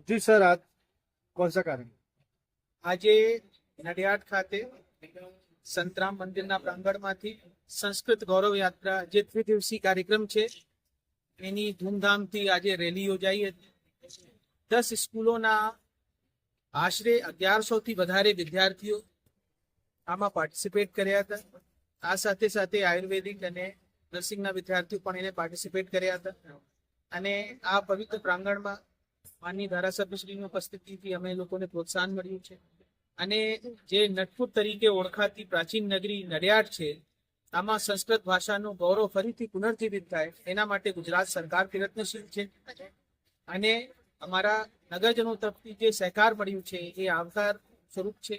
जी sir, आज कौन सा कार्य? આજે નડિયાદ ખાતે સંતરામ મંદિરના પ્રાંગણમાંથી સંસ્કૃત ગૌરવ યાત્રા જે દ્વિદિવસીય કાર્યક્રમ છે એની ધૂમધામથી આજે રેલી યોજાઈ હતી. 10 સ્કૂલોના આશરે 1100 થી વધારે વિદ્યાર્થીઓ આમાં પાર્ટિસિપેટ કર્યા હતા. આ સાથે સાથે આયુર્વેદિક અને નર્સિંગના વિદ્યાર્થીઓ પણ એને પાર્ટિસિપેટ કર્યા હતા. અને આ પવિત્ર પ્રાંગણમાં માનની ધારાસભ્યશ્રીની ઉપસ્થિતિથી અમે લોકોને પ્રોત્સાહન મળ્યું છે. અને જે નટપુર તરીકે ઓળખાતી પ્રાચીન નગરી નડિયાદ છે, આમાં સંસ્કૃત ભાષાનું ગૌરવ ફરીથી પુનર્જીવિત થાય એના માટે ગુજરાત સરકાર પ્રયત્નશીલ છે. અને અમારા નગરજનો તરફથી જે સહકાર મળ્યું છે એ આવકાર સ્વરૂપ છે.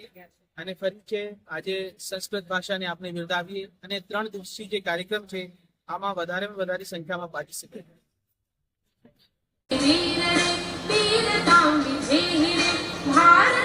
અને ફરી છે આજે સંસ્કૃત ભાષાને આપણે બિરદાવીએ અને 3 દિવસીય જે કાર્યક્રમ છે આમાં વધારેમાં વધારે સંખ્યામાં પાર્ટિસિપેટ. वीर वीरतां विधेहि भारत